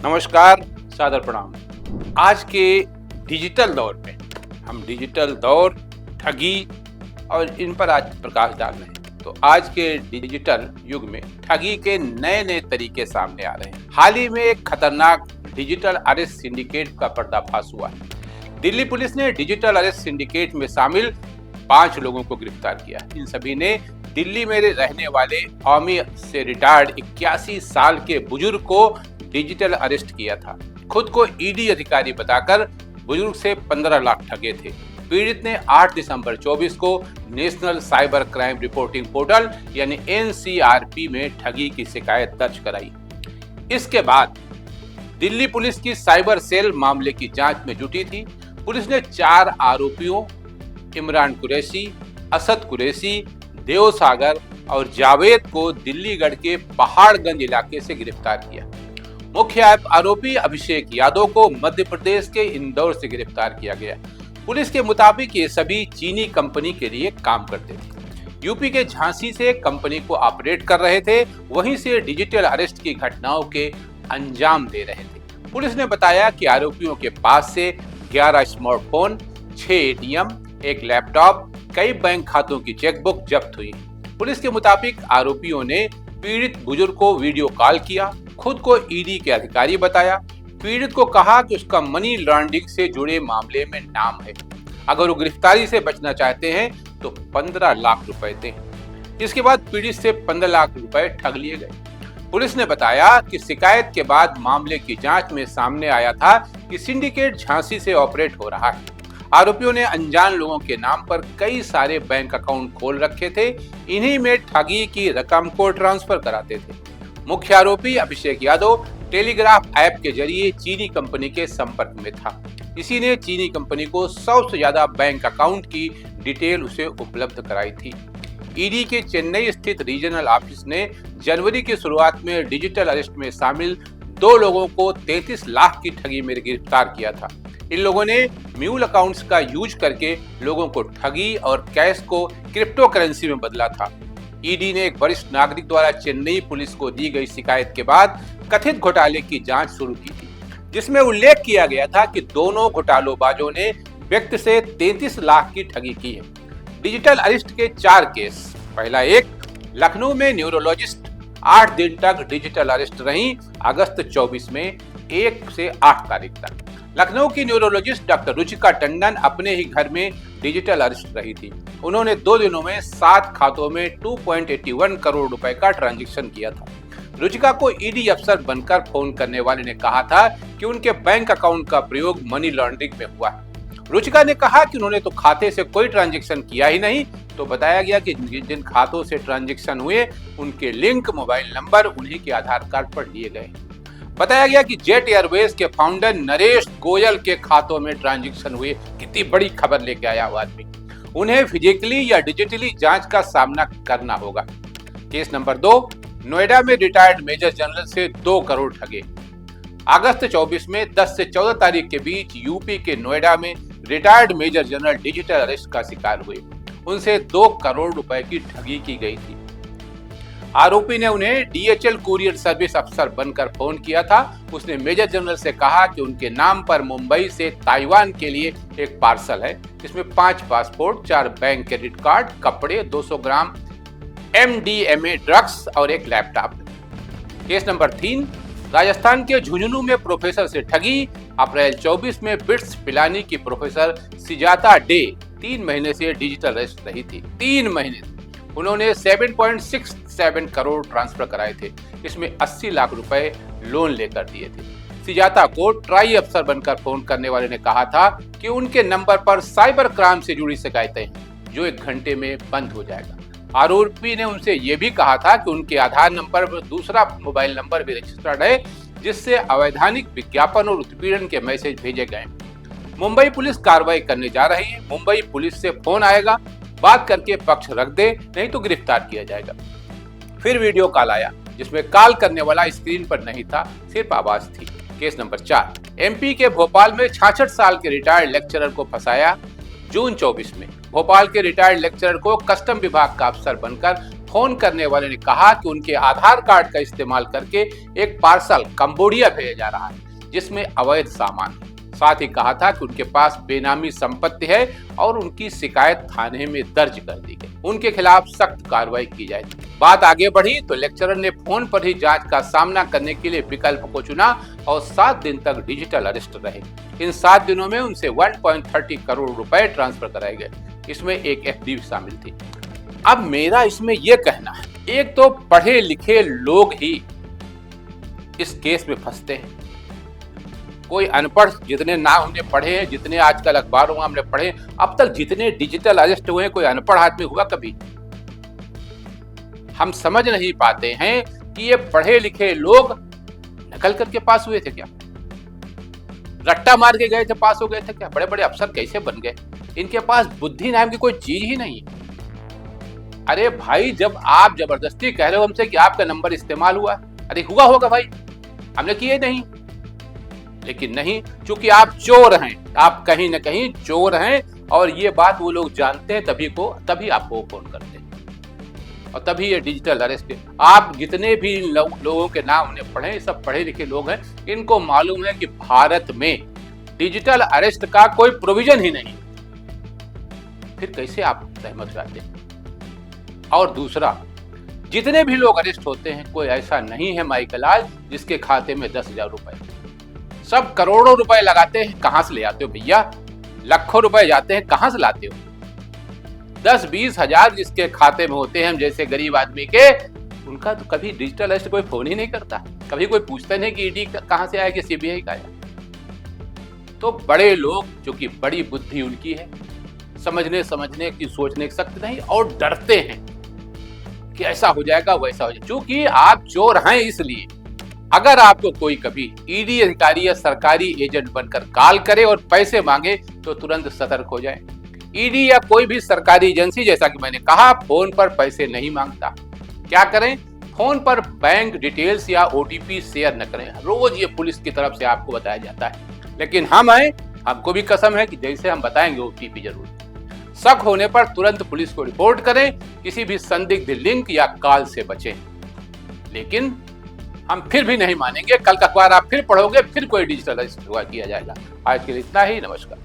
नमस्कार, सादर प्रणाम। आज के डिजिटल दौर में हम डिजिटल दौर, ठगी और इन पर आज प्रकाश डाल रहे हैं। तो आज के डिजिटल युग में ठगी के नए नए तरीके सामने आ रहे हैं। हाल ही में एक खतरनाक डिजिटल अरेस्ट सिंडिकेट का पर्दाफाश हुआ है। दिल्ली पुलिस ने डिजिटल अरेस्ट सिंडिकेट में शामिल 5 लोगों को गिरफ्तार किया। इन सभी ने दिल्ली में रहने वाले आर्मी से रिटायर्ड 81 साल के बुजुर्ग को डिजिटल अरेस्ट किया था। खुद को ईडी अधिकारी बताकर बुजुर्ग से 15 लाख ठगे थे। पीड़ित ने 8 दिसंबर 24 को national cyber crime reporting portal यानी NCRP में ठगी की शिकायत दर्ज कराई। इसके बाद दिल्ली पुलिस की साइबर सेल मामले की जांच में जुटी थी। पुलिस ने 4 आरोपियों इमरान कुरैशी, असद कुरैशी, देव सागर और जावेद को दिल्लीगढ़ के पहाड़गंज इलाके से गिरफ्तार किया। मुख्य आरोपी अभिषेक यादव को मध्य प्रदेश के इंदौर से गिरफ्तार किया गया। पुलिस के मुताबिक ये सभी चीनी कंपनी के लिए काम करते थे। यूपी के झांसी से कंपनी को ऑपरेट कर रहे थे, वहीं से डिजिटल अरेस्ट की घटनाओं के अंजाम दे रहे थे। पुलिस ने बताया कि आरोपियों के पास से 11 स्मार्टफोन, 6 ATM, एक लैपटॉप, कई बैंक खातों की चेकबुक जब्त हुई। पुलिस के मुताबिक आरोपियों ने पीड़ित बुजुर्ग को वीडियो कॉल किया, खुद को ईडी के अधिकारी बताया। पीड़ित को कहा कि उसका मनी लॉन्ड्रिंग से जुड़े मामले में नाम है, अगर वो गिरफ्तारी से बचना चाहते हैं तो 15 लाख रुपए दें। इसके बाद पीड़ित से 15 लाख रुपए ठग लिए गए। पुलिस ने बताया कि शिकायत के बाद मामले की जांच में सामने आया था कि सिंडिकेट झांसी से ऑपरेट हो रहा है। आरोपियों ने अनजान लोगों के नाम पर कई सारे बैंक अकाउंट खोल रखे थे, इन्हीं में ठगी की रकम को ट्रांसफर कराते थे। मुख्य आरोपी अभिषेक यादव टेलीग्राफ ऐप के जरिए चीनी कंपनी के संपर्क में था। इसी ने चीनी कंपनी को 100 से ज्यादा बैंक अकाउंट की डिटेल उसे उपलब्ध कराई थी। ईडी के चेन्नई स्थित रीजनल ऑफिस ने जनवरी की शुरुआत में डिजिटल अरेस्ट में शामिल 2 लोगों को 33 लाख की ठगी में गिरफ्तार किया था। इन लोगों ने म्यूल अकाउंट्स का यूज करके लोगों को ठगी और कैश को क्रिप्टो करेंसी में बदला था। ईडी ने एक वरिष्ठ नागरिक द्वारा चेन्नई पुलिस को दी गई शिकायत के बाद कथित घोटाले की जांच शुरू की थी, जिसमें उल्लेख किया गया था कि दोनों घोटालोबाजों ने व्यक्ति से 33 लाख की ठगी की है। डिजिटल अरेस्ट के 4 केस। पहला एक, लखनऊ में न्यूरोलॉजिस्ट 8 दिन तक डिजिटल अरेस्ट रही, अगस्त 24 में 1 से 8 तारीख तक। लखनऊ की न्यूरोलॉजिस्ट डॉक्टर रुचिका टंडन अपने ही घर में डिजिटल अरेस्ट रही थी। उन्होंने 2 दिनों में 7 खातों में 2.81 करोड़ रुपए का ट्रांजैक्शन किया था। रुचिका को ईडी अफसर बनकर फोन करने वाले ने कहा था कि उनके बैंक अकाउंट का प्रयोग मनी लॉन्ड्रिंग में हुआ है। रुचिका ने कहा कि उन्होंने तो खाते से कोई ट्रांजैक्शन किया ही नहीं। तो बताया गया कि जिन खातों से ट्रांजैक्शन हुए उनके लिंक मोबाइल नंबर उन्हीं के आधार कार्ड पर लिए गए। बताया गया कि जेट एयरवेज के फाउंडर नरेश गोयल के खातों में ट्रांजैक्शन हुए। कितनी बड़ी खबर लेके आया वो आदमी। उन्हें फिजिकली या डिजिटली जांच का सामना करना होगा। केस नंबर 2, नोएडा में रिटायर्ड मेजर जनरल से 2 करोड़ ठगे। अगस्त 24 में 10 से 14 तारीख के बीच यूपी के नोएडा में retired major general digital arrest का शिकार हुए। उनसे 2 करोड़ रुपए की ठगी की गई थी। आरोपी ने उन्हें DHL कुरियर सर्विस अफसर बनकर फोन किया था। उसने मेजर जनरल से कहा कि उनके नाम पर मुंबई से ताइवान के लिए एक पार्सल है, जिसमें 5 पासपोर्ट, 4 बैंक क्रेडिट कार्ड, कपड़े, 200 ग्राम MDMA ड्रग्स और एक लैपटॉप। केस नंबर 3, राजस्थान के झुंझुनू में प्रोफेसर से ठगी। अप्रैल 24 में बिट्स पिलानी की प्रोफेसर सिजाता डे 3 महीने से डिजिटल अरेस्ट रही थी। 3 महीने उन्होंने 7.67 करोड़ ट्रांसफर कराए थे। इसमें 80 लाख रुपए लोन लेकर दिए थे। सिजाता को ट्राई अफसर बनकर फोन करने वाले ने कहा था कि उनके नंबर पर साइबर क्राइम से जुड़ी शिकायतें हैं, जो 1 घंटे में बंद हो जाएगा। आरोपी ने उनसे यह भी कहा था कि उनके आधार नंबर पर दूसरा मोबाइल नंबर भी रजिस्टर्ड है, जिससे अवैधानिक विज्ञापन और उत्पीड़न के मैसेज भेजे गए। मुंबई पुलिस कार्रवाई करने जा रही है। मुंबई पुलिस से फोन आएगा, बात करके पक्ष रख दे, नहीं तो गिरफ्तार किया जाएगा। फिर वीडियो कॉल आया, जिसमें कॉल करने वाला स्क्रीन पर नहीं था, सिर्फ आवाज थी। केस नंबर 4, MP के भोपाल में 66 साल के रिटायर्ड लेक्चरर को फंसाया। जून 24 में भोपाल के रिटायर्ड लेक्चरर को कस्टम विभाग का अफसर बनकर फोन करने वाले ने कहा कि उनके आधार कार्ड का इस्तेमाल करके एक पार्सल कंबोडिया भेजा जा रहा है जिसमें अवैध सामान, साथ ही कहा था कि उनके पास बेनामी संपत्ति है और उनकी शिकायत थाने में दर्ज कर दी गई, उनके खिलाफ सख्त कार्रवाई की जाएगी। बात आगे बढ़ी तो लेक्चरर ने फोन पर ही जांच का सामना करने के लिए विकल्प को चुना और 7 दिन तक डिजिटल अरेस्ट रहे। इन 7 दिनों में उनसे 1.30 करोड़ रुपए ट्रांसफर कराए गए, इसमें एक एफडी भी शामिल थी। अब मेरा इसमें यह कहना है, एक तो पढ़े लिखे लोग ही इस केस में फंसते हैं। कोई अनपढ़ जितने ना हमने पढ़े हैं, जितने आजकल अखबारों में हमने पढ़े, अब तक जितने डिजिटल अरेस्ट हुए कोई अनपढ़ आदमी हुआ कभी? हम समझ नहीं पाते हैं कि ये पढ़े लिखे लोग नकल करके पास हुए थे क्या? रट्टा मार के गए थे, पास हो गए थे क्या? बड़े बड़े अफसर कैसे बन गए? इनके पास बुद्धि नाम की कोई चीज ही नहीं है। अरे भाई, जब आप जबरदस्ती कह रहे हो हमसे कि आपका नंबर इस्तेमाल हुआ, अरे हुआ होगा भाई, हमने किए नहीं। लेकिन नहीं, चूंकि आप चोर हैं, आप कहीं ना कहीं चोर हैं और ये बात वो लोग जानते हैं, तभी आपको फोन करते हैं और तभी ये डिजिटल अरेस्ट। आप जितने भी लोगों के नाम हमने पढ़े, सब पढ़े लिखे लोग हैं, इनको मालूम है कि भारत में डिजिटल अरेस्ट का कोई प्रोविजन ही नहीं, फिर कैसे आप सहमत रहते हैं? और दूसरा, जितने भी लोग अरेस्ट होते हैं कोई ऐसा नहीं है माइकल आज जिसके खाते में 10,000 रुपए, सब करोड़ों रुपए लगाते हैं। कहां से ले आते हो भैया? लाखों रुपए जाते हैं, कहां से लाते हो? 10-20 हजार जिसके खाते में होते हैं, हम जैसे गरीब आदमी के, उनका तो कभी डिजिटल अरेस्ट कोई फोन ही नहीं करता, कभी कोई पूछता नहीं कि ईडी कहां से आया कि सीबीआई का आया। तो बड़े लोग, जो कि बड़ी बुद्धि उनकी है, समझने की, सोचने की शक्ति नहीं, और डरते हैं कि ऐसा हो जाएगा वैसा हो जाएगा। क्योंकि आप चोर हैं, इसलिए अगर आपको कोई कभी ईडी अधिकारी या सरकारी एजेंट बनकर कॉल करे और पैसे मांगे तो तुरंत सतर्क हो जाए। ईडी या कोई भी सरकारी एजेंसी, जैसा कि मैंने कहा, फोन पर पैसे नहीं मांगता। क्या करें? फोन पर बैंक डिटेल्स या ओटीपी शेयर न करें। रोज ये पुलिस की तरफ से आपको बताया जाता है, लेकिन हम हैं, हमको भी कसम है कि जैसे हम बताएंगे ओटीपी जरूर। शक होने पर तुरंत पुलिस को रिपोर्ट करें, किसी भी संदिग्ध लिंक या कॉल से बचें। लेकिन हम फिर भी नहीं मानेंगे। कल का अखबार आप फिर पढ़ोगे, फिर कोई डिजिटल अरेस्ट किया जाएगा। आज के लिए इतना ही। नमस्कार।